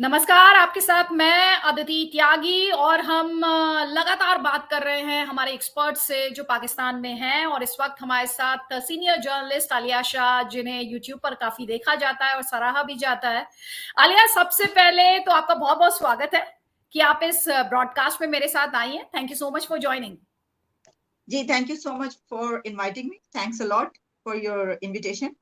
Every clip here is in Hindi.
नमस्कार, आपके साथ मैं अदिति त्यागी और हम लगातार बात कर रहे हैं हमारे एक्सपर्ट से जो पाकिस्तान में हैं और इस वक्त हमारे साथ सीनियर जर्नलिस्ट आलिया शाह जिन्हें यूट्यूब पर काफी देखा जाता है और सराहा भी जाता है। आलिया, सबसे पहले तो आपका बहुत बहुत स्वागत है कि आप इस ब्रॉडकास्ट में मेरे साथ आई हैं। Thank you so much for joining. जी, thank you so much for inviting me. Thanks a lot for your invitation.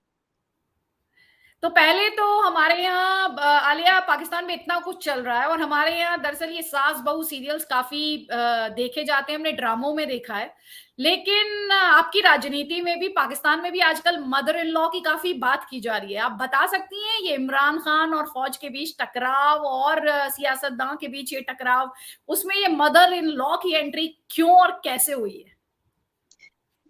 तो पहले तो हमारे यहाँ आलिया, पाकिस्तान में इतना कुछ चल रहा है और हमारे यहाँ दरअसल ये सास बहू सीरियल्स काफी देखे जाते हैं, हमने ड्रामों में देखा है। लेकिन आपकी राजनीति में भी, पाकिस्तान में भी आजकल मदर इन लॉ की काफी बात की जा रही है। आप बता सकती हैं ये इमरान खान और फौज के बीच टकराव और सियासतदान के बीच ये टकराव, उसमें ये मदर इन लॉ की एंट्री क्यों और कैसे हुई है?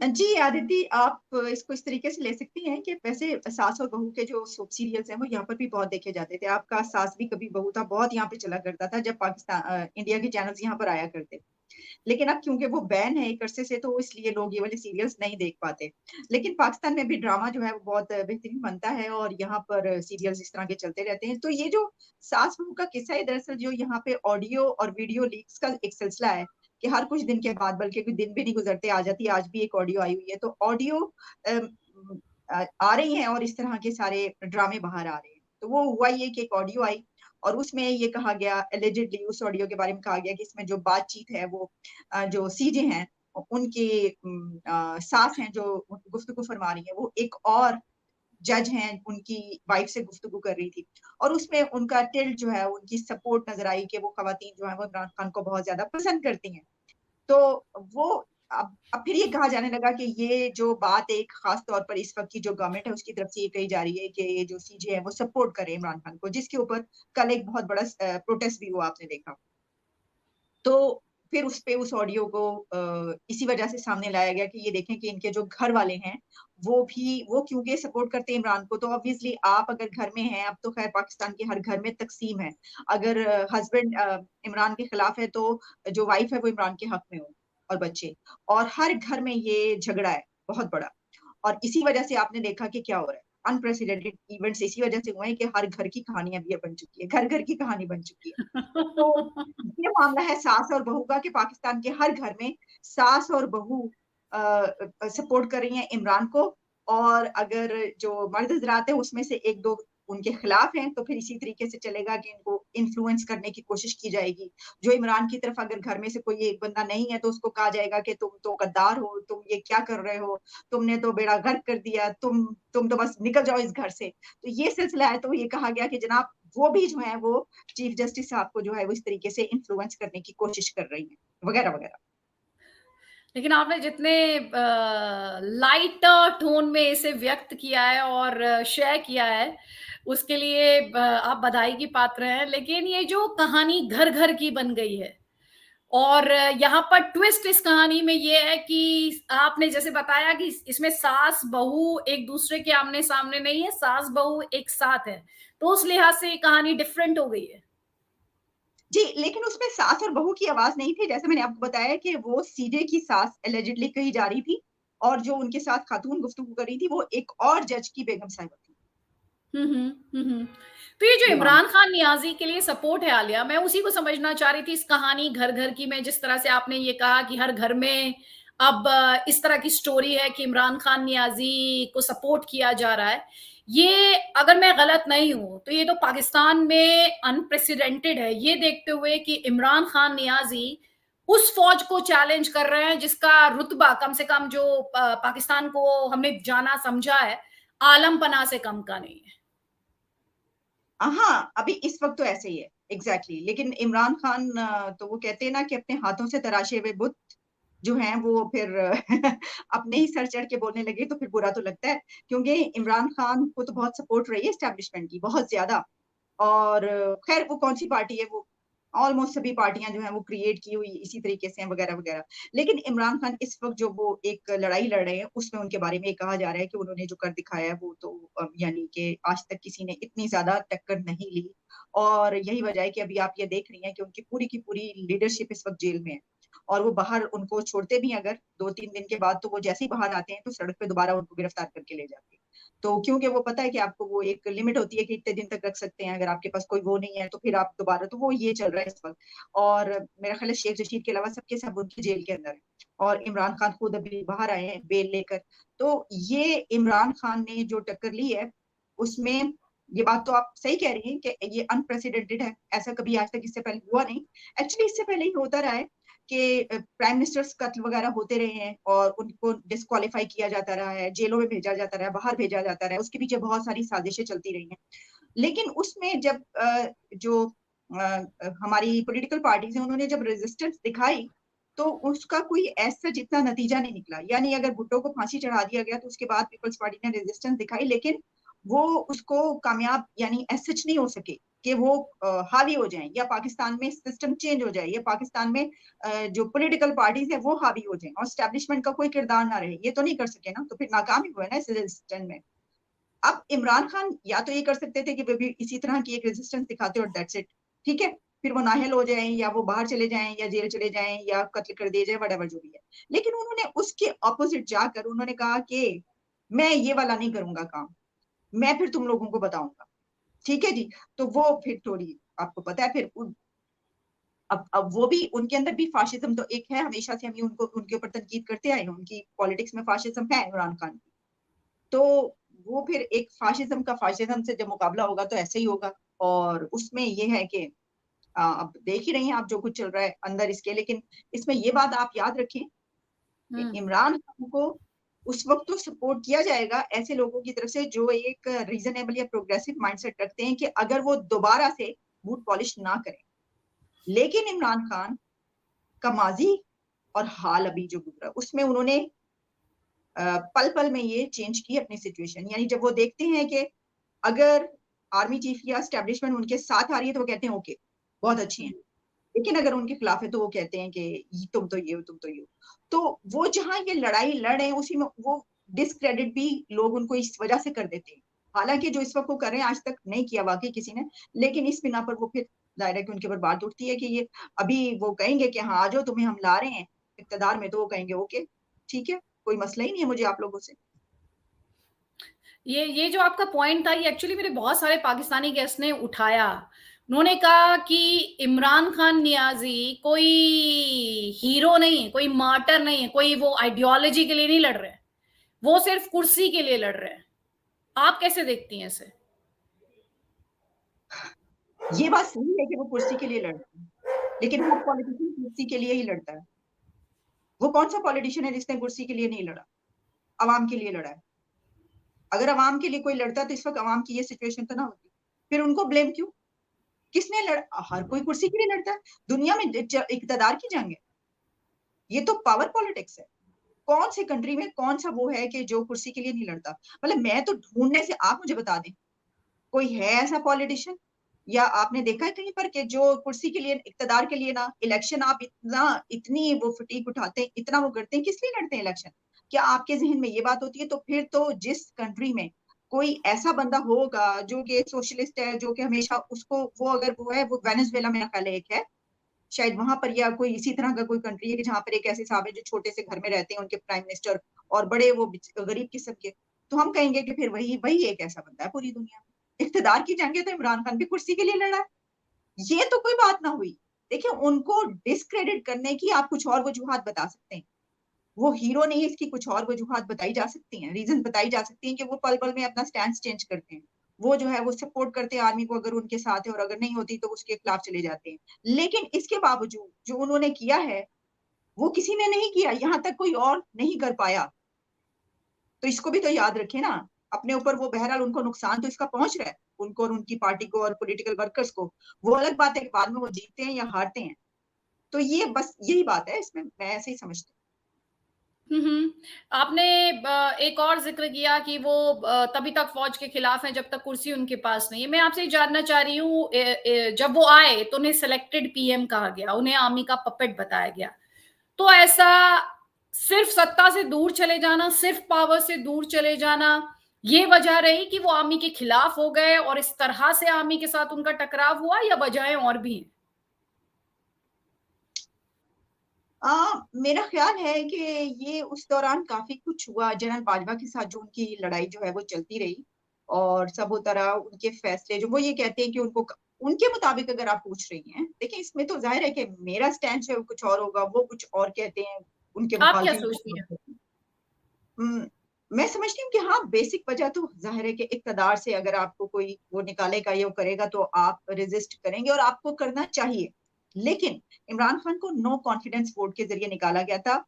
जी आदिति, आप इसको इस तरीके से ले सकती हैं कि वैसे सास और बहू के जो सोप सीरियल्स हैं वो यहाँ पर भी बहुत देखे जाते थे। आपका सास भी कभी बहू था बहुत यहाँ पे चला करता था जब पाकिस्तान इंडिया के चैनल्स यहाँ पर आया करते थे। लेकिन अब क्योंकि वो बैन है एक अरसे से, तो इसलिए लोग ये वाले सीरियल्स नहीं देख पाते। लेकिन पाकिस्तान में भी ड्रामा जो है वो बहुत बेहतरीन बनता है और यहाँ पर सीरियल्स इस तरह के चलते रहते हैं। तो ये जो सास बहू का किस्सा है, दरअसल जो यहाँ पे ऑडियो और वीडियो लीक्स का एक सिलसिला है कि हर कुछ दिन के बाद, बल्कि कोई दिन भी नहीं गुजरते आ जाती है। आज भी एक ऑडियो आई हुई है, तो ऑडियो आ रही हैं और इस तरह के सारे ड्रामे बाहर आ रहे हैं। तो वो हुआ ये कि एक ऑडियो आई और उसमें ये कहा गया, एलिजिडली उस ऑडियो के बारे में कहा गया कि इसमें जो बातचीत है वो जो सीजे हैं उनके सास हैं जो गुफ्तगू फरमा रही है, वो एक और जज हैं उनकी वाइफ से गुफ्तगू कर रही थी। और उसमें उनका टिल्ट जो है, उनकी सपोर्ट नजर आई कि वो खवातीन जो है वो इमरान खान को बहुत ज्यादा पसंद करती हैं। तो वो अब फिर ये कहा जाने लगा कि ये जो बात एक खास तौर पर इस वक्त की जो गवर्नमेंट है उसकी तरफ से ये कही जा रही है कि ये जो सीजे है वो सपोर्ट करे इमरान खान को, जिसके ऊपर कल एक बहुत बड़ा प्रोटेस्ट भी हुआ, आपने देखा। तो फिर उस ऑडियो को इसी वजह से सामने लाया गया कि ये देखें कि इनके जो घर वाले हैं वो क्योंकि सपोर्ट करते हैं इमरान को, तो ऑब्वियसली आप अगर घर में हैं, अब तो खैर पाकिस्तान के हर घर में तकसीम है। अगर हस्बैंड इमरान के खिलाफ है तो जो वाइफ है वो इमरान के हक में हो, और बच्चे। और हर घर में ये झगड़ा है बहुत बड़ा। और इसी वजह से आपने देखा कि क्या हो रहा है, अनप्रेसिडेंटेड इवेंट्स इसी वजह से हुए हैं कि हर घर की कहानी अब ये बन चुकी है, घर घर की कहानी बन चुकी है। तो ये मामला है सास और बहू का कि पाकिस्तान के हर घर में सास और बहू सपोर्ट कर रही हैं इमरान को। और अगर जो मर्द हजरात है उसमें से एक दो उनके खिलाफ हैं, तो फिर इसी तरीके से चलेगा कि इनको इन्फ्लुएंस करने की कोशिश की जाएगी। जो इमरान की तरफ अगर घर में से कोई एक बंदा नहीं है तो उसको कहा जाएगा कि तुम तो गद्दार हो, तुम ये क्या कर रहे हो, तुमने तो बेड़ा गर्क कर दिया, तुम तो बस निकल जाओ इस घर से। तो ये सिलसिला है। तो ये कहा गया कि जनाब वो भी जो है वो चीफ जस्टिस साहब को जो है वो इस तरीके से इन्फ्लुएंस करने की कोशिश कर रही है, वगैरह वगैरह। लेकिन आपने जितने लाइट टोन में इसे व्यक्त किया है और शेयर किया है, उसके लिए आप बधाई की पात्र हैं। लेकिन ये जो कहानी घर घर की बन गई है और यहाँ पर ट्विस्ट इस कहानी में ये है कि आपने जैसे बताया कि इसमें सास बहू एक दूसरे के आमने सामने नहीं है, सास बहू एक साथ है, तो उस लिहाज से ये कहानी डिफरेंट हो गई है। जी, लेकिन उसमें सास और बहू की आवाज नहीं थी। जैसे मैंने आपको बताया कि वो सीजे की सास एलिजिडली कही जा रही थी, और जो उनके साथ खातून गुफ्तगू कर रही थी वो एक और जज की बेगम साहिबा थी। तो ये जो ये मामला। इमरान खान नियाजी के लिए सपोर्ट है आलिया, मैं उसी को समझना चाह रही थी इस कहानी घर घर की में। जिस तरह से आपने ये कहा कि हर घर में अब इस तरह की स्टोरी है कि इमरान खान नियाजी को सपोर्ट किया जा रहा है। ये, अगर मैं गलत नहीं हूं तो ये तो पाकिस्तान में अनप्रेसिडेंटेड है, ये देखते हुए कि इमरान खान नियाजी उस फौज को चैलेंज कर रहे हैं जिसका रुतबा कम से कम जो पाकिस्तान को हमने जाना समझा है, आलम पना से कम का नहीं है। हाँ, अभी इस वक्त तो ऐसे ही है, एग्जैक्टली exactly। लेकिन इमरान खान तो वो कहते हैं ना कि अपने हाथों से तराशे हुए बुत जो हैं वो फिर अपने ही सर चढ़ के बोलने लगे तो फिर बुरा तो लगता है। क्योंकि इमरान खान को तो बहुत सपोर्ट रही है एस्टेब्लिशमेंट की, बहुत ज्यादा। और खैर वो कौन सी पार्टी है, वो ऑलमोस्ट सभी पार्टियां जो हैं वो क्रिएट की हुई इसी तरीके से हैं, वगैरह वगैरह। लेकिन इमरान खान इस वक्त जो वो एक लड़ाई लड़ रहे हैं उसमें उनके बारे में ये कहा जा रहा है कि उन्होंने जो कर दिखाया है वो तो यानी कि आज तक किसी ने इतनी ज्यादा टक्कर नहीं ली। और यही वजह है कि अभी आप ये देख रही हैं कि उनकी पूरी की पूरी लीडरशिप इस वक्त जेल में है। और वो बाहर उनको छोड़ते भी हैं अगर 2-3 दिन के बाद, तो वो जैसे ही बाहर आते हैं तो सड़क पे दोबारा उनको गिरफ्तार करके ले जाते हैं। तो क्योंकि वो पता है कि आपको वो एक लिमिट होती है कि इतने दिन तक रख सकते हैं, अगर आपके पास कोई वो नहीं है तो फिर आप दोबारा, तो वो ये चल रहा है इस वक्त। और मेरा ख्याल है शेख रशीद के अलावा सबके सब उनकी जेल के अंदर है, और इमरान खान खुद अभी बाहर आए हैं बेल लेकर। तो ये इमरान खान ने जो टक्कर ली है उसमें, ये बात तो आप सही कह रही हैं कि ये अनप्रेसिडेंटेड है, ऐसा कभी आज तक इससे पहले हुआ नहीं। एक्चुअली इससे पहले ही होता रहा है कि प्राइम मिनिस्टर्स कत्ल वगैरह होते रहे हैं और उनको डिस्क्वालीफाई किया जाता रहा है, जेलों में भेजा जाता रहा है, बाहर भेजा जाता रहा है, उसके पीछे बहुत सारी साजिशें चलती रही हैं। लेकिन उसमें जब जो हमारी पॉलिटिकल पार्टीज हैं उन्होंने जब रेजिस्टेंस दिखाई, तो उसका कोई ऐसा जितना नतीजा नहीं निकला। यानी अगर भुट्टो को फांसी चढ़ा दिया गया तो उसके बाद पीपल्स पार्टी ने रेजिस्टेंस दिखाई, लेकिन वो उसको कामयाब यानी ऐसा नहीं हो सके कि वो हावी हो जाएं, या पाकिस्तान में सिस्टम चेंज हो जाए, या पाकिस्तान में जो पॉलिटिकल पार्टीज है वो हावी हो जाए और स्टैब्लिशमेंट का कोई किरदार ना रहे। ये तो नहीं कर सके ना, तो फिर नाकाम ही हुआ ना इस रेजिस्टेंस में। अब इमरान खान या तो ये कर सकते थे कि वे भी इसी तरह की एक रेजिस्टेंस दिखाते और दैट्स इट, ठीक है, फिर वो नाहल हो जाएं या वो बाहर चले जाएं या जेल चले जाएं या कत्ल कर दिए जाए, वटेवर जो भी है। लेकिन उन्होंने उसके ऑपोजिट जाकर उन्होंने कहा कि मैं ये वाला नहीं करूंगा काम, मैं फिर तुम लोगों को बताऊंगा। ठीक है जी। तो वो फिर थोड़ी आपको पता है फिर अब वो भी उनके अंदर भी फाशिज्म तो एक है, हमेशा से हम ये उनको उनके ऊपर तनकीद करते आए हैं, उनकी पॉलिटिक्स में फाशिज्म है इमरान खान की। तो वो फिर एक फाशिज्म का फाशिज्म से जब मुकाबला होगा तो ऐसे ही होगा। और उसमें ये है कि अब देख ही रही हैं आप जो कुछ चल रहा है अंदर इसके। लेकिन इसमें ये बात आप याद रखें कि हम्म। इमरान खान को उस वक्त तो सपोर्ट किया जाएगा ऐसे लोगों की तरफ से जो एक रीजनेबल या प्रोग्रेसिव माइंडसेट रखते हैं कि अगर वो दोबारा से बूट पॉलिश ना करें। लेकिन इमरान खान का माजी और हाल अभी जो गुजरा उसमें उन्होंने पल पल में ये चेंज की अपनी सिचुएशन। यानी जब वो देखते हैं कि अगर आर्मी चीफ या स्टैब्लिशमेंट उनके साथ आ रही है तो वो कहते हैं ओके बहुत अच्छी है, लेकिन अगर उनके खिलाफ है तो वो कहते हैं कि तुम तो ये हो, तुम तो ये हो। तो वो जहां ये लड़ाई लड़ रहे हैं उसी में वो डिसक्रेडिट भी लोग उनको इस वजह से कर देते हैं। हालांकि जो इस वक्त वो कर रहे हैं आज तक नहीं किया वाकई किसी ने, लेकिन इस बिना पर वो फिर दायरा की उनके ऊपर बात उठती है कि ये अभी वो कहेंगे कि हाँ आ जाओ तुम्हें हम ला रहे हैं इक्तदार में, तो वो कहेंगे ओके ठीक है, कोई मसला ही नहीं है मुझे आप लोगों से। ये जो आपका पॉइंट था, ये एक्चुअली मेरे बहुत सारे पाकिस्तानी गेस्ट ने उठाया। उन्होंने कहा कि इमरान खान नियाजी कोई हीरो नहीं है, कोई मार्टर नहीं है, कोई वो आइडियोलॉजी के लिए नहीं लड़ रहे हैं, वो सिर्फ कुर्सी के लिए लड़ रहे हैं। आप कैसे देखती हैं इसे? ये बात सही है कि वो कुर्सी के लिए लड़ते हैं, लेकिन हर पॉलिटिशियन कुर्सी के लिए ही लड़ता है। वो कौन सा पॉलिटिशियन है जिसने कुर्सी के लिए नहीं लड़ा, अवाम के लिए लड़ा है? अगर अवाम के लिए कोई लड़ता तो इस वक्त अवाम की ये सिचुएशन तो ना होती। फिर उनको ब्लेम क्यों? किसने लड़, हर कोई कुर्सी के लिए लड़ता है। दुनिया में इक़्तिदार की जंग है, ये तो पावर पॉलिटिक्स है। कौन सी कंट्री में कौन सा वो है कि जो कुर्सी के लिए नहीं लड़ता? मतलब मैं तो ढूंढने से आप मुझे बता दें कोई है ऐसा पॉलिटिशियन, या आपने देखा है कहीं पर कि जो कुर्सी के लिए इक्तदार के लिए ना इलेक्शन आप इतना इतनी वो फटीक उठाते हैं, इतना वो करते हैं, किस लिए लड़ते हैं इलेक्शन? क्या आपके जहन में ये बात होती है? तो फिर तो जिस कंट्री में कोई ऐसा बंदा होगा जो कि सोशलिस्ट है, जो कि हमेशा उसको वो अगर वो है, वो वेनेजुएला मेरा ख्याल है एक है शायद वहां पर, या कोई इसी तरह का कोई कंट्री है कि जहां पर एक ऐसे साहब है जो छोटे से घर में रहते हैं, उनके प्राइम मिनिस्टर और बड़े वो गरीब किस्म के। तो हम कहेंगे कि फिर वही वही एक ऐसा बंदा है पूरी दुनिया में। इख्तिदार की जंग है तो इमरान खान भी कुर्सी के लिए लड़ा है, ये तो कोई बात ना हुई। देखिए उनको डिस्क्रेडिट करने की आप कुछ और वजूहात बता सकते हैं, वो हीरो नहीं है, इसकी कुछ और वजूहात बताई जा सकती हैं, रीजन बताई जा सकती हैं कि वो पल पल में अपना स्टैंड चेंज करते हैं। वो जो है वो सपोर्ट करते हैं आर्मी को अगर उनके साथ है, और अगर नहीं होती तो उसके खिलाफ चले जाते हैं। लेकिन इसके बावजूद जो उन्होंने किया है वो किसी ने नहीं किया, यहां तक कोई और नहीं कर पाया। तो इसको भी तो याद रखें ना, अपने ऊपर वो बहरहाल उनको नुकसान तो इसका पहुंच रहा है, उनको और उनकी पार्टी को और पॉलिटिकल वर्कर्स को। वो अलग बात है कि बाद में वो जीतते हैं या हारते हैं। तो ये बस यही बात है इसमें, मैं ऐसे ही समझती हम्म। आपने एक और जिक्र किया कि वो तभी तक फौज के खिलाफ हैं जब तक कुर्सी उनके पास नहीं है। मैं आपसे जानना चाह रही हूँ, जब वो आए तो उन्हें सिलेक्टेड पीएम कहा गया, उन्हें आर्मी का पपेट बताया गया। तो ऐसा सिर्फ सत्ता से दूर चले जाना, सिर्फ पावर से दूर चले जाना, ये वजह रही कि वो आर्मी के खिलाफ हो गए और इस तरह से आर्मी के साथ उनका टकराव हुआ, या वजहें और भी हैं? मेरा ख़्याल है कि ये उस दौरान काफ़ी कुछ हुआ, जनरल बाजवा के साथ जो उनकी लड़ाई जो है वो चलती रही और सब होता रहा, उनके फ़ैसले जो वो ये कहते हैं कि उनके मुताबिक अगर आप पूछ रही हैं, देखिए इसमें तो ज़ाहिर है कि मेरा स्टैंड जो है वो कुछ और होगा, वो कुछ और कहते हैं, उनके आप क्या मुखालफिन कुछ सोचती और हैं? कहते हैं। हुँ, मैं समझती हूँ कि हाँ, बेसिक वजह तो ज़ाहिर है कि इक़्तिदार से अगर आपको कोई वो निकालेगा या वो करेगा तो आप रेज़िस्ट करेंगे और आपको करना चाहिए। लेकिन इमरान खान को नो कॉन्फिडेंस वोट के ज़रिए निकाला गया था।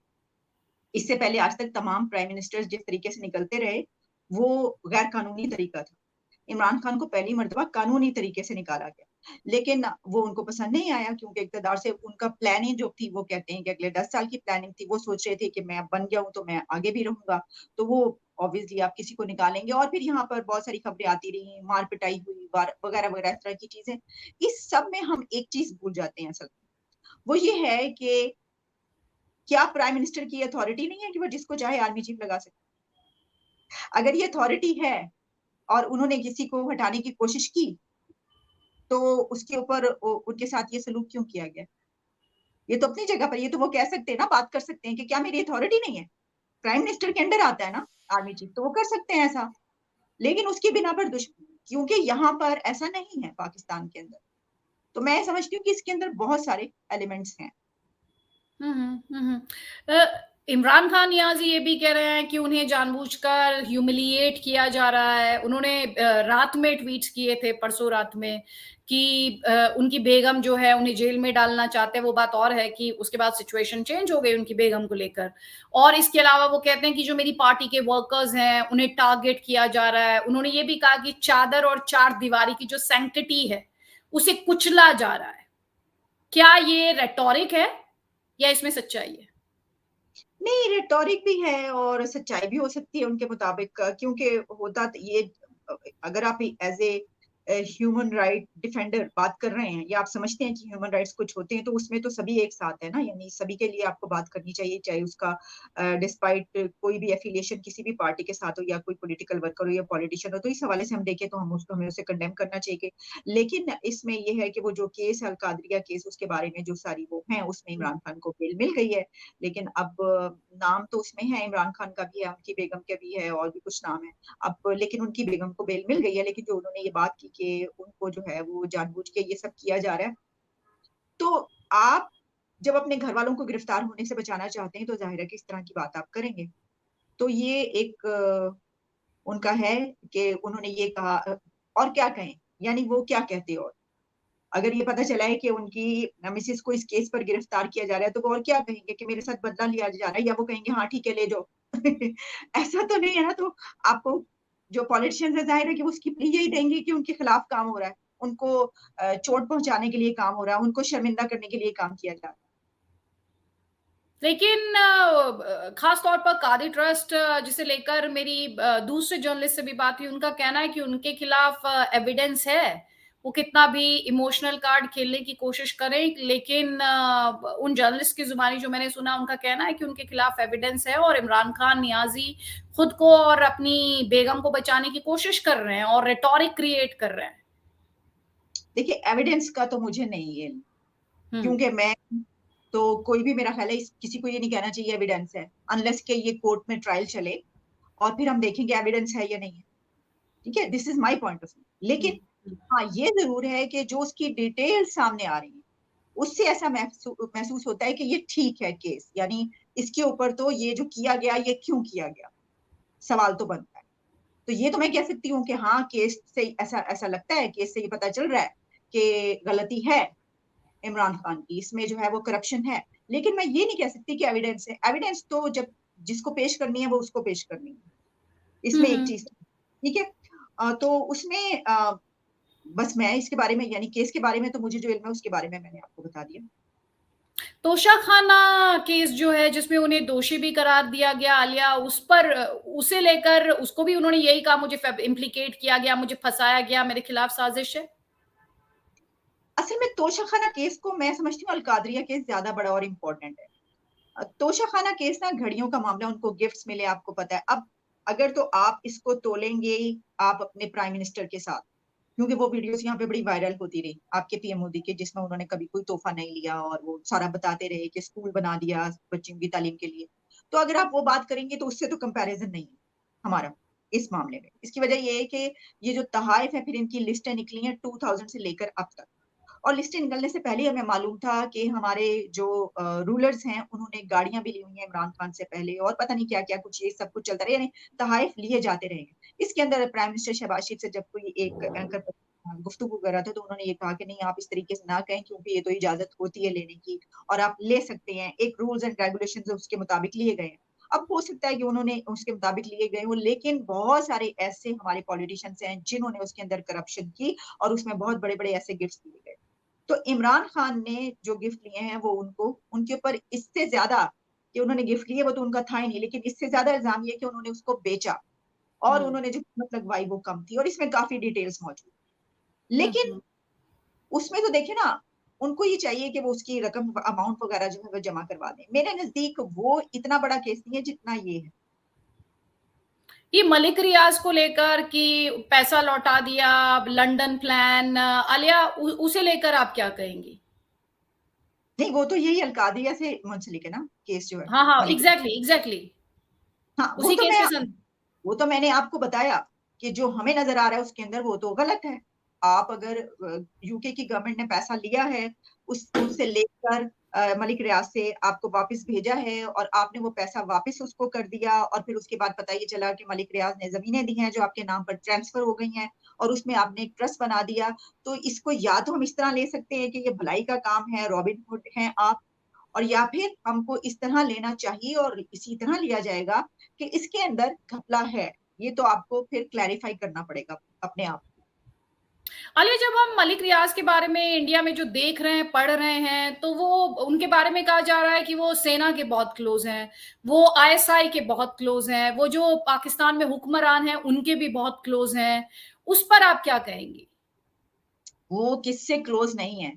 इससे पहले आज तक तमाम प्राइम मिनिस्टर्स जिस तरीके से निकलते रहे, वो गैर कानूनी तरीका था। इमरान खान को पहली मर्तबा कानूनी तरीके से निकाला गया। लेकिन वो उनको पसंद नहीं आया क्योंकि इक़्तिदार से उनका प्लानिंग जो थी वो कहते हैं कि अगले 10 साल की प्लानिंग थी। वो सोच रहे थे कि मैं अब बन गया हूँ तो मैं आगे भी रहूँगा। तो वो ऑब्वियसली आप किसी को निकालेंगे और फिर यहाँ पर बहुत सारी खबरें आती रही, मार-पिटाई हुई, वार वगैरह-वगैरह इस तरह की चीज़ें। इस सब में हम एक चीज़ भूल जाते हैं असल में। वो ये है कि क्या प्राइम मिनिस्टर की अथॉरिटी नहीं है कि वो जिसको चाहे आर्मी चीफ लगा सकते? अगर ये अथॉरिटी है और उन्होंने किसी को हटाने की कोशिश की, तो उसके ऊपर उनके साथ ये सलूक क्यों किया गया? ये तो अपनी जगह पर ये तो वो कह सकते हैं ना, बात कर सकते हैं कि क्या मेरी अथॉरिटी नहीं है? प्राइम मिनिस्टर के अंडर आता है ना आर्मी चीफ, तो वो कर सकते हैं ऐसा। लेकिन उसकी बिना पर क्योंकि यहाँ पर ऐसा नहीं है पाकिस्तान के अंदर। तो मैं समझती हूँ कि इसके अंदर बहुत सारे एलिमेंट्स हैं। हुँ, हुँ, हुँ, हुँ। इमरान खान नियाज़ी ये भी कह रहे हैं कि उन्हें जानबूझकर ह्यूमिलिएट किया जा रहा है। उन्होंने रात में ट्वीट्स किए थे, परसों रात में कि उनकी बेगम जो है उन्हें जेल में डालना चाहते हैं। वो बात और है कि उसके बाद सिचुएशन चेंज हो गई उनकी बेगम को लेकर। और इसके अलावा वो कहते हैं कि जो मेरी पार्टी के वर्कर्स हैं, उन्हें टारगेट किया जा रहा है। उन्होंने ये भी कहा कि चादर और चारदीवारी की जो सैंक्टिटी है, उसे कुचला जा रहा है। क्या ये रेटोरिक है या इसमें सच्चाई है? नहीं, रेटोरिक भी है और सच्चाई भी हो सकती है उनके मुताबिक क्योंकि होता त ये अगर आप एज़ ह्यूमन राइट डिफेंडर बात कर रहे हैं या आप समझते हैं कि ह्यूमन राइट्स कुछ होते हैं, तो उसमें तो सभी एक साथ है ना, यानी सभी के लिए आपको बात करनी चाहिए, चाहे उसका डिस्पाइट कोई भी एफ़िलिएशन किसी भी पार्टी के साथ हो या कोई पॉलिटिकल वर्कर हो या पॉलिटिशियन हो, तो इस हवाले से हम देखें तो हमें उसे कंडेम करना चाहिए। लेकिन इसमें ये है कि वो जो केस है अल-कादरिया केस उसके बारे में जो सारी वो हैं, उसमें इमरान खान को बेल मिल गई है। लेकिन अब नाम तो उसमें है इमरान खान का भी है, उनकी बेगम का भी है और भी कुछ नाम है। अब लेकिन उनकी बेगम को बेल मिल गई है, लेकिन जो उन्होंने ये बात की कि उनको जो है वो जानबूझ के ये सब किया जा रहा है। तो आप जब अपने घरवालों को गिरफ्तार होने से बचाना चाहते हैं, तो ज़ाहिर है कि इस तरह की बात आप करेंगे। तो ये एक उनका है कि उन्होंने ये कहा और क्या कहें? यानी वो क्या कहते और? अगर ये पता चला है कि उनकी मिसेज़ को इस केस पर गिरफ्तार किया जा रहा है, तो वो और क्या कहेंगे कि मेरे साथ बदला लिया जा रहा है या वो कहेंगे हाँ, ठीक है, ले जाओ। ऐसा तो नहीं है ना, तो आपको जो पॉलिटिशियंस है ज़ाहिर है कि वो उसकी प्ली यही देंगे कि उनके खिलाफ काम हो रहा है। उनको चोट पहुँचाने के लिए काम हो रहा है, उनको शर्मिंदा करने के लिए काम किया जा रहा है। लेकिन ख़ास तौर पर कादी ट्रस्ट जिसे लेकर मेरी दूसरे जर्नलिस्ट से भी बात हुई, उनका कहना है कि उनके खिलाफ एविडेंस है। वो कितना भी इमोशनल कार्ड खेलने की कोशिश करें, लेकिन उन जर्नलिस्ट की ज़ुबानी जो मैंने सुना, उनका कहना है कि उनके खिलाफ एविडेंस है और इमरान खान नियाज़ी खुद को और अपनी बेगम को बचाने की कोशिश कर रहे हैं और रेटोरिक क्रिएट कर रहे हैं। देखिए, एविडेंस का तो मुझे नहीं है, हुँ। क्योंकि मैं तो कोई भी मेरा ख़्याल है इस किसी को ये नहीं कहना चाहिए एविडेंस है, अनलेस के ये कोर्ट में ट्रायल चले और फिर हम देखेंगे एविडेंस है या नहीं है। ठीक है? This is my point of view. हुँ, लेकिन हुँ। हाँ, ये ज़रूर है कि जो उसकी डिटेल्स सामने आ रही हैं, उससे ऐसा महसूस होता है कि ये ठीक है केस, यानी इसके ऊपर तो ये जो किया गया, ये क्यों किया गया? सवाल तो बनता है। तो ये तो मैं कह सकती हूँ कि हाँ, केस से ऐसा ऐसा लगता है, केस से ये पता चल रहा है कि गलती है इमरान खान की, इसमें जो है वो करप्शन है। लेकिन मैं ये नहीं कह सकती कि एविडेंस है। एविडेंस तो जब जिसको पेश करनी है, वो उसको पेश करनी है। हुँ, इसमें एक हुँ। चीज़ ठीक है? तो उसमें बस मैं इसके बारे में यानी केस के बारे में तो मुझे जो इल्म है उसके बारे में मैंने आपको बता दिया। तोशाखाना केस जो है जिसमें उन्हें दोषी भी करार दिया गया आलिया उस पर उसे लेकर उसको भी उन्होंने यही कहा मुझे इम्प्लीकेट किया गया, मुझे फँसाया गया, मेरे खिलाफ साजिश है। असल में तोशाखाना केस को मैं समझती हूँ अल-कादरिया केस ज़्यादा बड़ा और इम्पोर्टेंट है। तोशाखाना केस ना घड़ियों का मामला, उनको गिफ्ट्स मिले आपको पता है। अब अगर तो आप इसको तोलेंगे आप अपने प्राइम मिनिस्टर के साथ। क्योंकि वो वीडियोस यहाँ पे बड़ी वायरल होती रही आपके पीएम मोदी के, जिसमें उन्होंने कभी कोई तोहफा नहीं लिया और वो सारा बताते रहे कि स्कूल बना दिया बच्चों की तालीम के लिए। तो अगर आप वो बात करेंगे तो उससे तो कंपैरिजन नहीं है हमारा इस मामले में। इसकी वजह ये है कि ये जो तहाइफ है, फिर इनकी लिस्टें निकली हैं 2000 से लेकर अब तक, और लिस्टें निकलने से पहले हमें मालूम था कि हमारे जो रूलर्स हैं उन्होंने गाड़ियां भी ली हुई हैं इमरान खान से पहले, और पता नहीं क्या क्या कुछ ये सब कुछ चलता रहा, यानी तहाइफ लिए जाते रहे। इसके अंदर प्राइम मिनिस्टर शहबाज शरीफ से जब कोई एक एंकर गुफ्तगू कर रहा था तो उन्होंने ये कहा कि नहीं, आप इस तरीके से ना कहें, क्योंकि ये तो इजाजत होती है लेने की और आप ले सकते हैं, एक रूल्स एंड रेगुलेशन उसके मुताबिक लिए गए हैं। अब हो सकता है कि उन्होंने उसके मुताबिक लिए गए हो, लेकिन बहुत सारे ऐसे हमारे पॉलिटिशियंस हैं जिन्होंने उसके अंदर करप्शन की और उसमें बहुत बड़े बड़े ऐसे गिफ्ट दिए गए। तो इमरान खान ने जो गिफ्ट लिए हैं वो उनको, उनके ऊपर इससे ज्यादा कि उन्होंने गिफ्ट लिए वो तो उनका था ही नहीं, लेकिन इससे ज्यादा इल्जाम ये कि उन्होंने उसको बेचा और हुँ, उन्होंने जो कीमत लगवाई वो कम थी, और इसमें काफी डिटेल्स मौजूद। हुँ, लेकिन हुँ। उसमें तो देखिए ना, उनको ये चाहिए कि वो उसकी रकम अमाउंट वगैरह जो है वो जमा करवा दें। मेरे नजदीक वो इतना बड़ा केस नहीं है जितना ये है। ये मलिक रियाज़ को लेकर कि पैसा लौटा दिया, लंदन प्लान, आलिया उसे लेकर आप क्या कहेंगी? नहीं, वो तो यही अलकादिया से मुंसलिक है ना केस जो है हाँ, हाँ, मलिक। Exactly, exactly. हाँ, उसी केस के सं वो तो मैंने आपको बताया कि जो हमें नजर आ रहा है उसके अंदर वो तो गलत है। आप अगर यूके की गवर्नमेंट ने पैसा लिया है, उस उससे लेकर मलिक रियाज से आपको वापस भेजा है और आपने वो पैसा वापस उसको कर दिया, और फिर उसके बाद पता ये चला कि मलिक रियाज ने जमीनें दी हैं जो आपके नाम पर ट्रांसफर हो गई हैं और उसमें आपने एक ट्रस्ट बना दिया। तो इसको या तो हम इस तरह ले सकते हैं कि ये भलाई का काम है, रॉबिन हुड हैं आप, और या फिर हमको इस तरह लेना चाहिए और इसी तरह लिया जाएगा कि इसके अंदर घपला है। ये तो आपको फिर क्लैरिफाई करना पड़ेगा अपने आप। आलिया, जब हम मलिक रियाज़ के बारे में इंडिया में जो देख रहे हैं, पढ़ रहे हैं, तो वो उनके बारे में कहा जा रहा है कि वो सेना के बहुत क्लोज़ हैं, वो आईएसआई के बहुत क्लोज़ हैं, वो जो पाकिस्तान में हुक्मरान हैं, उनके भी बहुत क्लोज़ हैं। उस पर आप क्या कहेंगी? वो किससे क्लोज नहीं है।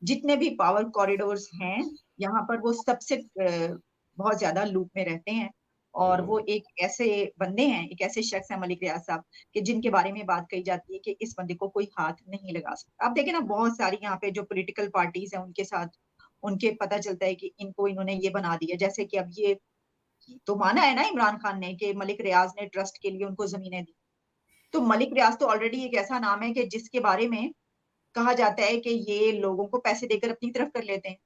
जितने भी पावर कॉरिडोर्स हैं यहाँ पर वो सबसे बहुत ज्यादा लूप में रहते हैं। और वो एक ऐसे बंदे हैं, एक ऐसे शख्स है मलिक रियाज साहब कि जिनके बारे में बात कही जाती है कि इस बंदे को कोई हाथ नहीं लगा सकता। आप देखें ना, बहुत सारी यहाँ पे जो पॉलिटिकल पार्टीज हैं उनके साथ उनके पता चलता है कि इनको इन्होंने ये बना दिया। जैसे कि अब ये तो माना है ना इमरान खान ने कि मलिक रियाज ने ट्रस्ट के लिए उनको जमीनें दी। तो मलिक रियाज तो ऑलरेडी एक ऐसा नाम है कि जिसके बारे में कहा जाता है कि ये लोगों को पैसे देकर अपनी तरफ कर लेते हैं।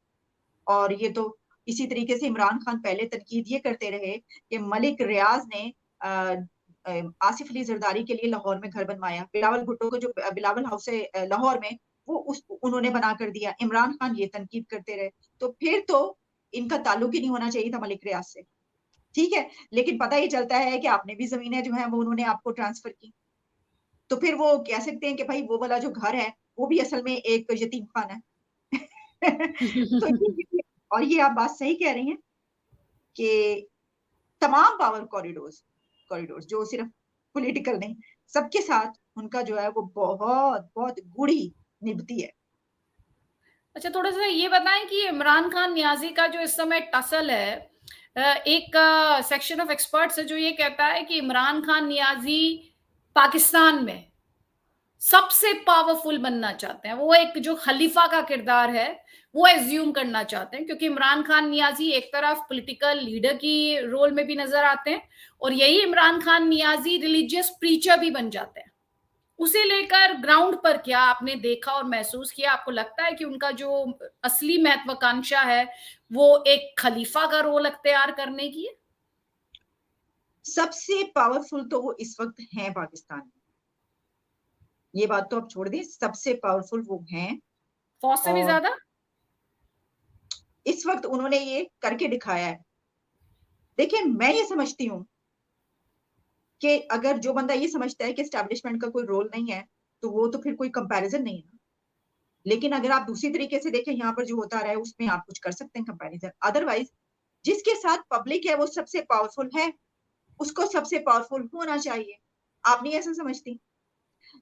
और ये तो इसी तरीके से इमरान खान पहले तनकीद ये करते रहे कि मलिक रियाज ने अ, आसिफ अली जरदारी के लिए लाहौर में घर बनवाया, बिलावल भुट्टो को जो बिलावल हाउस है लाहौर में, वो उस उन्होंने बना कर दिया। इमरान खान ये तनकीद करते रहे। तो फिर तो इनका ताल्लुक ही नहीं होना चाहिए था मलिक रियाज से। ठीक है, लेकिन पता ये चलता है कि आपने भी जमीनें जो है वो उन्होंने आपको ट्रांसफर की। तो फिर वो कह सकते हैं कि भाई वो वाला जो घर है वो भी असल में एक यतीम खाना है। तो और ये आप बात सही कह रही हैं कि तमाम पावर कॉरिडोर्स कॉरिडोर्स जो सिर्फ पॉलिटिकल नहीं, सबके साथ उनका जो है वो बहुत बहुत गूढ़ी निभती है। अच्छा, थोड़ा-सा ये बताएँ कि इमरान खान नियाज़ी का जो इस समय टसल है, एक सेक्शन ऑफ एक्सपर्ट्स है जो ये कहता है कि इमरान खान नियाज़ी पाकिस्तान में सबसे पावरफुल बनना चाहते हैं। वो एक जो खलीफा का किरदार है, वो एज़्यूम करना चाहते हैं, क्योंकि इमरान खान नियाज़ी एक तरफ पॉलिटिकल लीडर की रोल में भी नज़र आते हैं और यही इमरान खान नियाज़ी रिलीजियस प्रीचर भी बन जाते हैं। उसे लेकर ग्राउंड पर क्या आपने देखा और महसूस किया? आपको लगता है कि उनका जो असली महत्वाकांक्षा है, वो एक खलीफा का रोल अख्तियार करने की है? सबसे पावरफुल तो वो इस वक्त हैं पाकिस्तान में। ये बात तो आप छोड़ दें, सबसे पावरफुल वो हैं। फौज से भी और ज़्यादा? इस वक्त उन्होंने ये करके दिखाया है। देखिए, मैं ये समझती हूँ कि अगर जो बंदा ये समझता है कि एस्टैब्लिशमेंट का कोई रोल नहीं है, तो वो तो फिर कोई कंपैरिजन नहीं है। लेकिन अगर आप दूसरी तरीके से देखें, यहाँ पर जो होता रहा है उसमें आप कुछ कर सकते हैं कंपैरिजन। अदरवाइज जिसके साथ पब्लिक है वो सबसे पावरफुल है, उसको सबसे पावरफुल होना चाहिए। आप नहीं ऐसा समझती?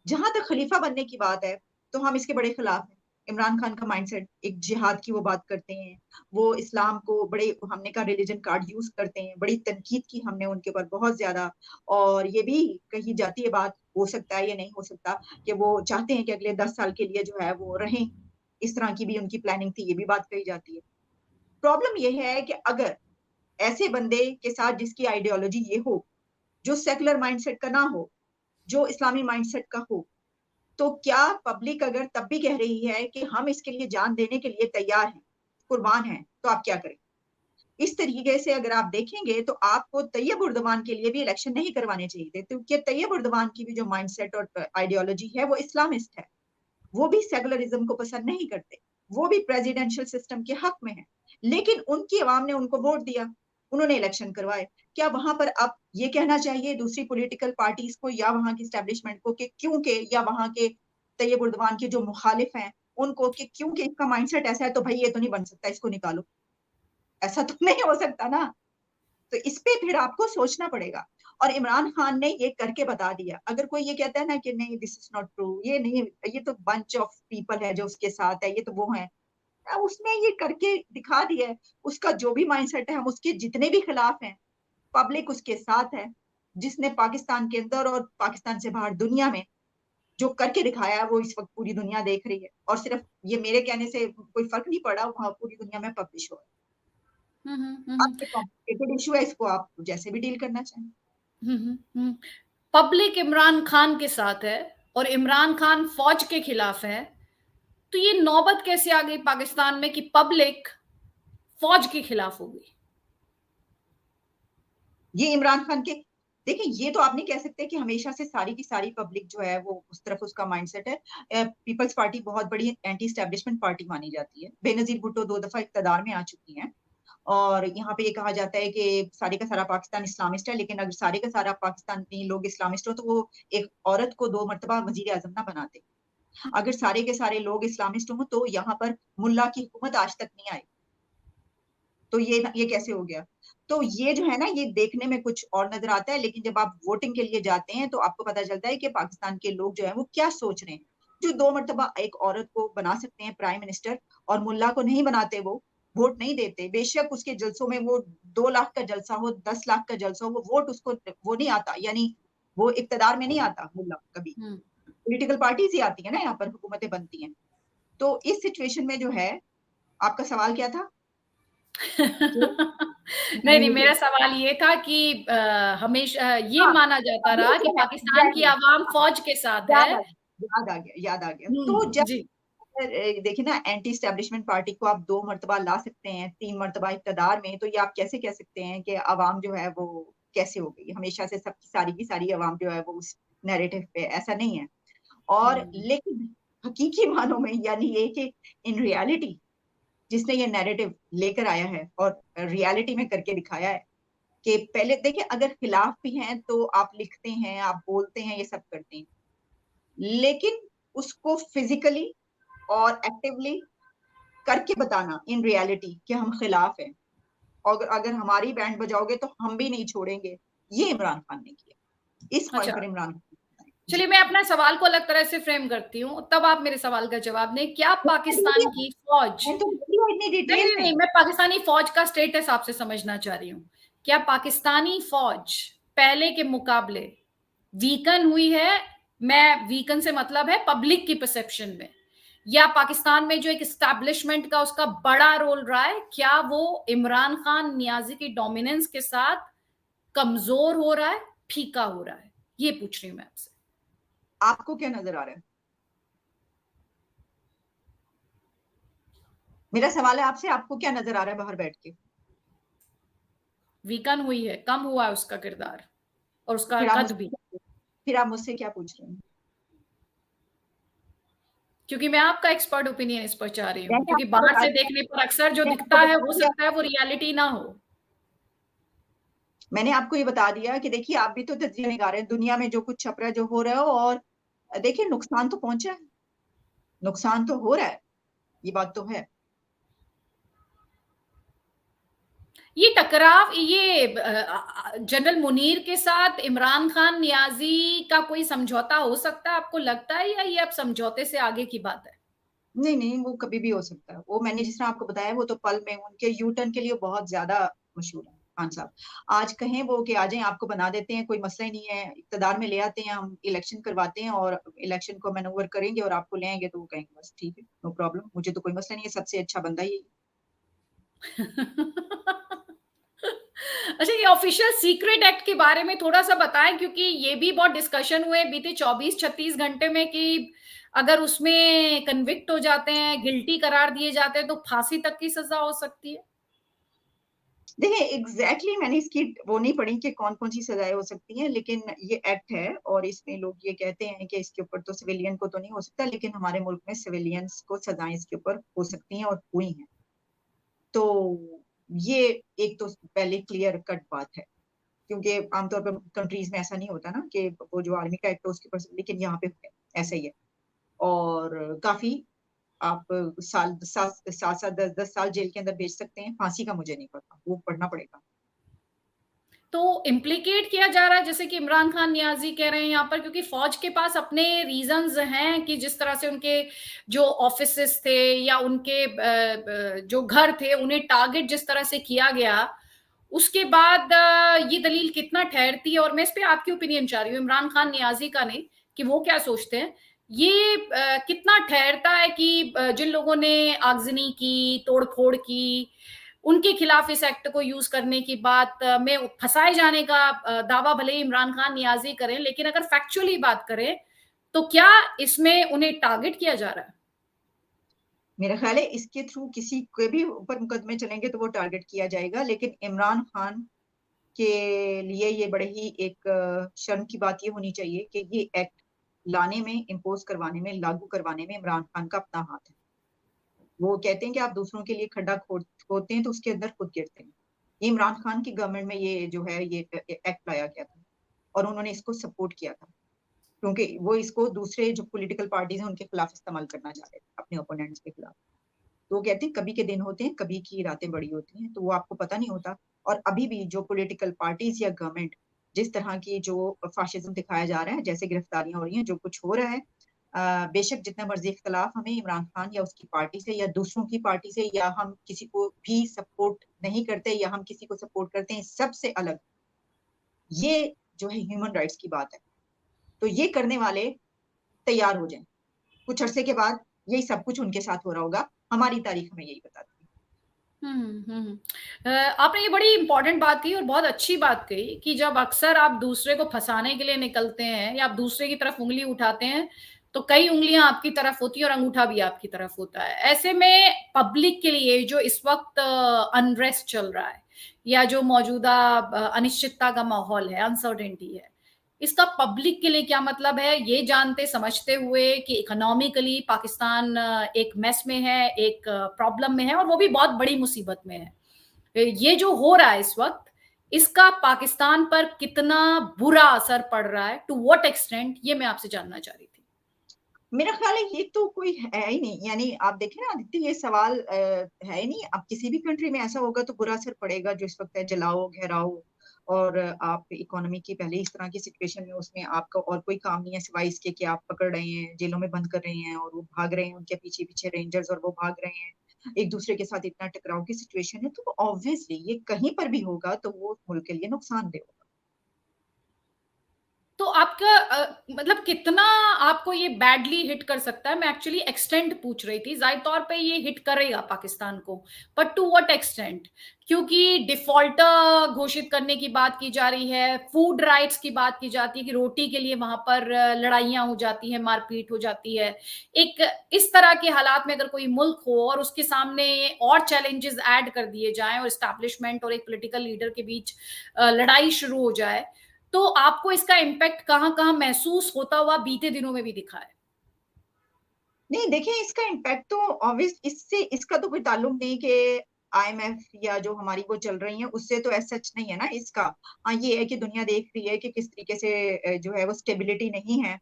जहां तक खलीफा बनने की बात है तो हम इसके बड़े खिलाफ हैं। इमरान खान का माइंडसेट एक जिहाद की वो बात करते हैं, वो इस्लाम को बड़े हमने का रिलीजन कार्ड यूज करते हैं, बड़ी तनकीद की हमने उनके ऊपर बहुत ज्यादा। और ये भी कही जाती है बात, हो सकता है या नहीं हो सकता, कि वो चाहते हैं कि अगले 10 साल के लिए जो है वो रहें। इस तरह की भी उनकी प्लानिंग थी, ये भी बात कही जाती है। प्रॉब्लम ये है कि अगर ऐसे बंदे के साथ जिसकी आइडियोलॉजी ये हो, जो सेकुलर माइंडसेट का ना हो, जो इस्लामी माइंडसेट का हो, तो क्या पब्लिक अगर तब भी कह रही है कि हम इसके लिए जान देने के लिए तैयार हैं, कुर्बान हैं, तो आप क्या करें? इस तरीके से अगर आप देखेंगे तो आपको तैयब उर्दवान के लिए भी इलेक्शन नहीं करवाने चाहिए थे, क्योंकि तैयब उर्दवान की भी जो माइंडसेट और आइडियोलॉजी है वो इस्लामिस्ट है। वो भी सेकुलरिज्म को पसंद नहीं करते, वो भी प्रेसिडेंशियल सिस्टम के हक में है, लेकिन उनकी आवाम ने उनको वोट दिया, उन्होंने इलेक्शन करवाए। क्या वहां पर अब ये कहना चाहिए दूसरी पॉलिटिकल पार्टीज को या वहां की स्टैब्लिशमेंट को कि क्योंकि, या वहां के तैयब उर्दवान के जो मुखालिफ हैं उनको, कि क्योंकि इसका माइंडसेट ऐसा है तो भाई ये तो नहीं बन सकता, इसको निकालो? ऐसा तो नहीं हो सकता ना। तो इस पे फिर आपको सोचना पड़ेगा। और इमरान खान ने ये करके बता दिया। अगर कोई ये कहता है ना कि नहीं दिस इज नॉट ट्रू, ये नहीं, ये तो बंच ऑफ पीपल है जो उसके साथ है, ये तो वो है, उसने ये करके दिखा दिया है। उसका जो भी माइंडसेट है, हम उसके जितने भी खिलाफ हैं, पब्लिक उसके साथ है। जिसने पाकिस्तान के अंदर और पाकिस्तान से बाहर दुनिया में जो करके दिखाया है, वो इस वक्त पूरी दुनिया देख रही है। और सिर्फ ये मेरे कहने से कोई फर्क नहीं पड़ा, वहां पूरी दुनिया में पब्लिश हो रहा है। हुँ, हुँ, हुँ, अब हुँ। ये कॉम्प्लिकेटेड इशू है, इसको आप जैसे भी डील करना चाहें। हुँ, हुँ, हुँ। पब्लिक इमरान खान के साथ है और इमरान खान फ़ौज के खिलाफ है, तो ये नौबत कैसे आ गई पाकिस्तान में कि पब्लिक फ़ौज के खिलाफ हो गई? ये इमरान खान के, देखिए ये तो आप नहीं कह सकते कि हमेशा से सारी की सारी पब्लिक जो है वो उस तरफ उसका माइंडसेट है। पीपल्स पार्टी बहुत बड़ी एंटी एस्टेब्लिशमेंट पार्टी मानी जाती है। बेनजीर भुट्टो 2 दफा इक्तदार में आ चुकी हैं। और यहाँ पे ये कहा जाता है कि सारे का सारा पाकिस्तान इस्लामिस्ट है, लेकिन अगर सारे का सारा पाकिस्तानी लोग इस्लामिस्ट हो तो वो एक औरत को 2 मरतबा वजीर आजम ना बनाते। अगर सारे के सारे लोग इस्लामिस्ट हों तो यहाँ पर मुल्ला की हुकूमत आज तक नहीं आई। तो ये कैसे हो गया? तो ये जो है ना, ये देखने में कुछ और नजर आता है, लेकिन जब आप वोटिंग के लिए जाते हैं तो आपको पता चलता है कि पाकिस्तान के लोग जो है वो क्या सोच रहे हैं। जो 2 मरतबा एक औरत को बना सकते हैं प्राइम मिनिस्टर, और मुल्ला को नहीं बनाते, वो वोट नहीं देते। बेशक उसके जलसों में वो 2 लाख का जलसा हो, 10 लाख का जलसा हो, वो वोट उसको वो नहीं आता, यानी वो इक्तदार में नहीं आता मुल्ला कभी। हुँ। पॉलिटिकल पार्टीज ही आती है ना, यहाँ पर हुकूमतें बनती हैं। तो इस सिचुएशन में जो है, आपका सवाल क्या था? नहीं, नहीं, मेरा सवाल ये था कि हमेशा ये हाँ, माना जाता अभी रहा कि जो है पाकिस्तान की एग्ज़ैक्टली, आवाम हाँ, फ़ौज के साथ है। याद आ गया, याद आ गया, याद आ गया। तो हुँ, जब जी। देखिए ना, एंटी एस्टेब्लिशमेंट पार्टी को आप 2 मरतबा ला सकते हैं, 3 मरतबा इक़्तिदार में, तो ये आप कैसे कह सकते हैं कि अवाम जो है वो कैसे हो गई? हमेशा से सबकी सारी की सारी अवाम जो है वो उस नैरेटिव पे, ऐसा नहीं है। और हुँ। लेकिन हकीकी मानों में, यानी ये कि इन रियलिटी जिसने ये नैरेटिव लेकर आया है और रियलिटी में करके दिखाया है कि पहले देखिए, अगर खिलाफ भी हैं तो आप लिखते हैं, आप बोलते हैं, ये सब करते हैं। लेकिन उसको फिजिकली और एक्टिवली करके बताना इन रियलिटी कि हम खिलाफ हैं, और अगर हमारी बैंड बजाओगे तो हम भी नहीं छोड़ेंगे, ये इमरान खान ने किया। इस पॉइंट अच्छा, पर इमरान खान ने, चलिए जी। मैं अपना सवाल को अलग तरह से फ्रेम करती हूँ, तब आप मेरे सवाल का जवाब दें। क्या पाकिस्तान की फ़ौज मैं तो बोली इतनी नहीं, डिटेल नहीं, नहीं, में। मैं पाकिस्तानी फ़ौज का स्टेटस आपसे समझना चाह रही हूँ। क्या पाकिस्तानी फ़ौज पहले के मुकाबले वीकन हुई है? मैं वीकन से मतलब है पब्लिक की परसेप्शन में, या पाकिस्तान में जो एक एस्टैब्लिशमेंट का उसका बड़ा रोल रहा है, क्या वो इमरान खान नियाज़ी की डोमिनेंस के साथ कमज़ोर हो रहा है, फीका हो रहा है? ये पूछ रही हूँ मैं आपसे। आपको क्या नजर आ रहा है? मेरा सवाल है आपसे, आपको क्या नजर आ रहा है बाहर बैठ के? वीकन हुई है, कम हुआ है उसका किरदार और तो उसका फिर आप कद भी। मुझसे फिर आप मुझसे क्या पूछ रहे हैं? क्योंकि मैं आपका एक्सपर्ट ओपिनियन इस पर चाह रही हूँ, मैंने क्योंकि आपको बाहर बता से दिया देखने पर अक्सर जो मैंने दिखता आपको है, बता हो दिया सकता है वो रियलिटी ना हो। मैंने आपको ये बता दिया कि देखिए, आप भी तो तज्जिया निकाल रहे हैं दुनिया में जो कुछ छप रहा है, जो हो रहा है। और देखिए, नुकसान तो पहुंचा है, नुकसान तो हो रहा है, ये बात तो है। ये टकराव, ये जनरल मुनीर के साथ इमरान खान नियाज़ी का कोई समझौता हो सकता है, आपको लगता है, या ये अब समझौते से आगे की बात है? नहीं, नहीं, वो कभी भी हो सकता है। वो मैंने जिस तरह आपको बताया, वो तो पल में उनके यू टर्न के लिए बहुत ज्यादा मशहूर है। खान साहब। आज कहें वो कि आ जाएँ आपको बना देते हैं, कोई मसला ही नहीं है, इक़्तिदार में ले आते हैं, हम इलेक्शन करवाते हैं और इलेक्शन को मैनूवर करेंगे और आपको ले आएँगे तो वो कहेंगे बस ठीक है, नो प्रॉब्लम, मुझे तो कोई मसला नहीं है, सबसे अच्छा बंदा यही है। अच्छा, ये ऑफिशियल सीक्रेट एक्ट के बारे में थोड़ा-सा बताएँ, क्योंकि ये भी बहुत डिस्कशन हुए बीते 24-36 घंटे में कि अगर उसमें कन्विक्ट हो जाते हैं, गिल्टी करार दिए जाते हैं तो फांसी तक की सज़ा हो सकती है। देखिए, एग्ज़ैक्टली मैंने इसकी वो नहीं पढ़ी कि कौन-कौन सी सज़ाएँ हो सकती हैं, लेकिन ये एक्ट है और इसमें लोग ये कहते हैं कि इसके ऊपर तो सिविलियन को तो नहीं हो सकता, लेकिन हमारे मुल्क में सिविलियंस को सज़ाएँ इसके ऊपर हो सकती हैं और हुई हैं। तो ये एक तो पहले क्लियर कट बात है, क्योंकि आमतौर पर कंट्रीज़ में ऐसा नहीं होता ना कि वो जो आर्मी का एक्ट है उसके ऊपर लेकिन यहाँ पे ऐसा ही है और काफ़ी आप साल 7-7 10-10 साल जेल के अंदर भेज सकते हैं, फांसी का मुझे नहीं पता, वो पढ़ना पड़ेगा। तो इम्प्लिकेट किया जा रहा है, जैसे कि इमरान खान नियाज़ी कह रहे हैं यहाँ पर, क्योंकि फ़ौज के पास अपने रीज़न्स हैं कि जिस तरह से उनके जो ऑफ़िसेज़ थे या उनके जो घर थे, उन्हें टारगेट जिस तरह से किया गया, उसके बाद ये दलील कितना ठहरती है, और मैं इस पे आपकी ओपिनियन चाह रही हूँ, इमरान खान नियाज़ी का नहीं, कि वो क्या सोचते हैं। ये कितना ठहरता है कि जिन लोगों ने आगज़नी की, तोड़-फोड़ की, उनके खिलाफ इस एक्ट को यूज़ करने की बात में फँसाए जाने का दावा भले ही इमरान खान नियाज़ी करें, लेकिन अगर फैक्चुअली बात करें, तो क्या इसमें उन्हें टारगेट किया जा रहा है? मेरा ख़्याल है इसके थ्रू किसी के भी ऊपर मुकदमे चलेंगे तो वो टारगेट किया जाएगा, लेकिन इमरान खान के लिए ये बड़े ही एक शर्म की बात ये होनी चाहिए कि ये एक्ट लाने में, इम्पोज़ करवाने में, लागू करवाने में इमरान खान का अपना हाथ है। वो कहते हैं कि आप दूसरों के लिए खड्डा खोदते हैं तो उसके अंदर खुद गिरते हैं। ये इमरान खान की गवर्नमेंट में ये जो है ये एक्ट लाया गया था और उन्होंने इसको सपोर्ट किया था, क्योंकि वो इसको दूसरे जो पॉलिटिकल पार्टीज़ हैं उनके खिलाफ इस्तेमाल करना चाह रहे थे, अपने ओपोनेंट्स के खिलाफ। तो वो कहते हैं कभी के दिन होते हैं, कभी की रातें बड़ी होती हैं, तो वो आपको पता नहीं होता और अभी भी जो पॉलिटिकल पार्टीज़ या गवर्नमेंट जिस तरह की जो फ़ाशिज़्म दिखाया जा रहा है, जैसे गिरफ्तारियाँ हो रही हैं, जो कुछ हो रहा है बेशक जितना मर्ज़ी इख्तिलाफ़ हमें इमरान खान या उसकी पार्टी से या दूसरों की पार्टी से या हम किसी को भी सपोर्ट नहीं करते या हम किसी को सपोर्ट करते हैं, सबसे अलग ये जो है ह्यूमन राइट्स की बात है। तो ये करने वाले तैयार हो जाएँ। कुछ अरसे के बाद यही सब कुछ उनके साथ हो रहा होगा। हमारी तारीख हमें यही बताती है। हुँ, हुँ, हुँ। आपने ये बड़ी इम्पोर्टेंट बात कही और बहुत अच्छी बात कही कि जब अक्सर आप दूसरे को फँसाने के लिए निकलते हैं या आप दूसरे की तरफ उँगली उठाते हैं, तो कई उँगलियाँ आपकी तरफ होती हैं और अंगूठा भी आपकी तरफ होता है। ऐसे में पब्लिक के लिए जो इस वक़्त अनरेस्ट चल रहा है या जो मौजूदा अनिश्चितता का माहौल है, अनसर्टेनिटी है, इसका पब्लिक के लिए क्या मतलब है, ये जानते समझते हुए कि इकोनॉमिकली पाकिस्तान एक मेस में है, एक प्रॉब्लम में है और वो भी बहुत बड़ी मुसीबत में है। ये जो हो रहा है इस वक़्त, इसका पाकिस्तान पर कितना बुरा असर पड़ रहा है, टू व्हाट एक्सटेंट, ये मैं आपसे जानना चाह रही थी। मेरा ख़्याल है ये तो कोई है ही नहीं, यानी आप देखें ना आदित्य ये सवाल है ही नहीं। अब किसी भी कंट्री में ऐसा होगा तो बुरा असर पड़ेगा जो इस वक़्त है जलाओ, घेराओ और आप इकोनॉमी की पहले इस तरह की सिचुएशन में उसमें आपका और कोई काम नहीं है सिवाय इसके कि आप पकड़ रहे हैं, जेलों में बंद कर रहे हैं और वो भाग रहे हैं, उनके पीछे-पीछे रेंजर्स और वो भाग रहे हैं। एक-दूसरे के साथ इतना टकराव की सिचुएशन है तो ऑब्वियसली ये कहीं पर भी होगा तो वो मुल्क के लिए नुकसानदेह होगा। तो आपका मतलब कितना आपको ये बैडली हिट कर सकता है? मैं एक्चुअली एक्सटेंट पूछ रही थी। ज़ाहिर तौर पे ये हिट करेगा पाकिस्तान को, बट टू व्हाट एक्सटेंट? क्योंकि डिफ़ॉल्टर घोषित करने की बात की जा रही है, फूड राइट्स की बात की जाती है कि रोटी के लिए वहाँ पर लड़ाइयाँ हो जाती हैं, मारपीट हो जाती है। एक इस तरह के हालात में अगर कोई मुल्क हो और उसके सामने और चैलेंजेज़ ऐड कर दिए जाएँ और एस्टेब्लिशमेंट और एक पॉलिटिकल लीडर के बीच लड़ाई शुरू हो जाए, तो आपको इसका इम्पैक्ट कहाँ-कहाँ महसूस होता हुआ बीते दिनों में भी दिखा है? नहीं देखिए इसका इम्पैक्ट तो ऑब्वियस इससे इसका तो कोई ताल्लुक नहीं कि आईएमएफ या जो हमारी वो चल रही हैं उससे तो एज़ सच नहीं है ना इसका। हाँ, ये है कि दुनिया देख रही है कि किस तरीके से जो है वो स्टेबिलिटी नहीं है।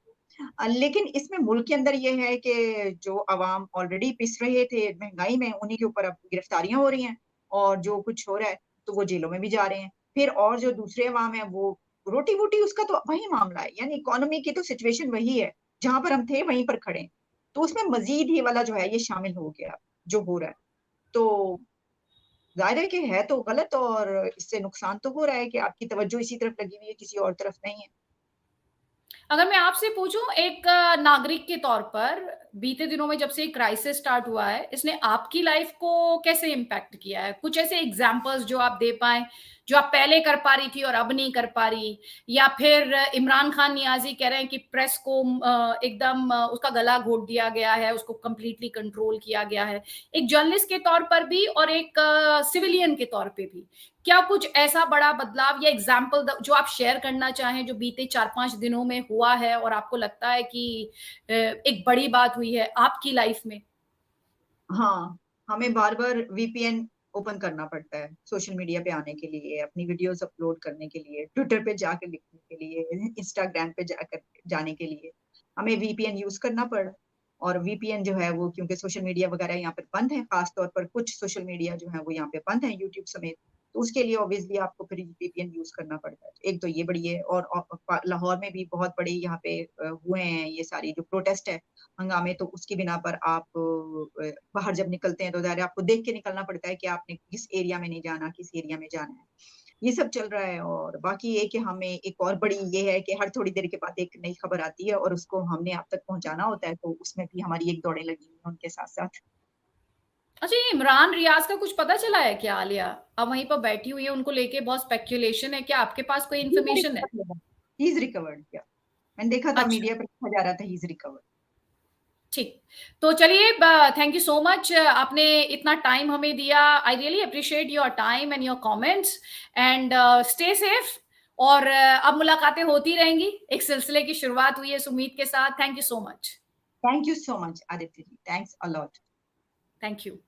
लेकिन इसमें मुल्क के अंदर ये है कि जो अवाम ऑलरेडी पिस रहे थे महँगाई में, उन्हीं के ऊपर अब गिरफ्तारियाँ हो रही हैं और जो कुछ हो रहा है, तो वो जेलों में भी जा रहे हैं। फिर और जो दूसरे अवाम हैं वो रोटी-वोटी उसका तो वही मामला है, यानी इकोनॉमी की तो सिचुएशन वही है, जहाँ पर हम थे वहीं पर खड़े हैं। तो उसमें मज़ीद ये वाला जो है ये शामिल हो गया, जो हो रहा है। तो ज़ाहिर है कि है तो गलत और इससे नुकसान तो हो रहा है कि आपकी तवज्जो इसी तरफ लगी हुई है, किसी और तरफ नहीं है। अगर मैं आपसे पूछूं एक नागरिक के तौर पर, बीते दिनों में जब से क्राइसिस स्टार्ट हुआ है, इसने आपकी लाइफ को कैसे इम्पैक्ट किया है? कुछ ऐसे एग्जांपल्स जो आप दे पाएं, जो आप पहले कर पा रही थी और अब नहीं कर पा रही, या फिर इमरान खान नियाजी कह रहे हैं कि प्रेस को एकदम उसका गला घोट दिया गया है, उसको कंप्लीटली कंट्रोल किया गया है, एक जर्नलिस्ट के तौर पर भी और एक सिविलियन के तौर पे भी। क्या कुछ ऐसा बड़ा बदलाव या एग्जाम्पल जो आप शेयर करना चाहें, जो बीते 4-5 दिनों में हुआ है और आपको लगता है कि एक बड़ी बात हुई है आपकी लाइफ में? हाँ, हमें बार-बार वीपीएन ओपन करना पड़ता है, सोशल मीडिया पे आने के लिए, अपनी वीडियोज़ अपलोड करने के लिए, ट्विटर पे जाके लिखने के लिए, इंस्टाग्राम पे जाकर जाने के लिए, हमें वीपीएन यूज़ करना पड़ा और वीपीएन जो है वो क्योंकि सोशल मीडिया वगैरह यहाँ पर बंद है, ख़ास तौर पर कुछ सोशल मीडिया जो है वो यहाँ पे बंद है, यूट्यूब समेत, तो उसके लिए ऑब्वियसली आपको फिर वीपीएन यूज़ करना पड़ता है। एक तो ये बड़ी है और लाहौर में भी बहुत बड़ी यहाँ पे हुए हैं ये सारी जो प्रोटेस्ट है, हंगामे, तो उसकी बिना पर आप बाहर जब निकलते हैं तो ज़ाहिर है आपको देख के निकलना पड़ता है कि आपने किस एरिया में नहीं जाना, किस एरिया में जाना है। ये सब चल रहा है और बाकी ये कि हमें एक और बड़ी ये है कि हर थोड़ी देर के बाद एक नई खबर आती है और उसको हमने आप तक पहुँचाना होता है, तो उसमें भी हमारी एक दौड़ें लगी हुई हैं उनके साथ-साथ। अच्छा, ये इमरान रियाज का कुछ पता चला है क्या आलिया? अब वहीं पर बैठी हुई है, उनको लेके बहुत स्पेक्युलेशन है, क्या आपके पास कोई जी, वो इन्फॉर्मेशन है? रिकवर हुआ। ही इज़ रिकवर्ड या मैंने देखा था अच्छा, मीडिया पे लिखा जा रहा था ही इज़ रिकवर्ड। ठीक। तो चलिए, थैंक यू सो मच, आपने इतना टाइम हमें दिया। I really appreciate your time and your comments and stay safe. और अब मुलाकातें होती रहेंगी। एक सिलसिले की शुरुआत हुई है इस उम्मीद के साथ। Thank you so much. Thank you so much Aditya ji, thanks a lot. Thank you.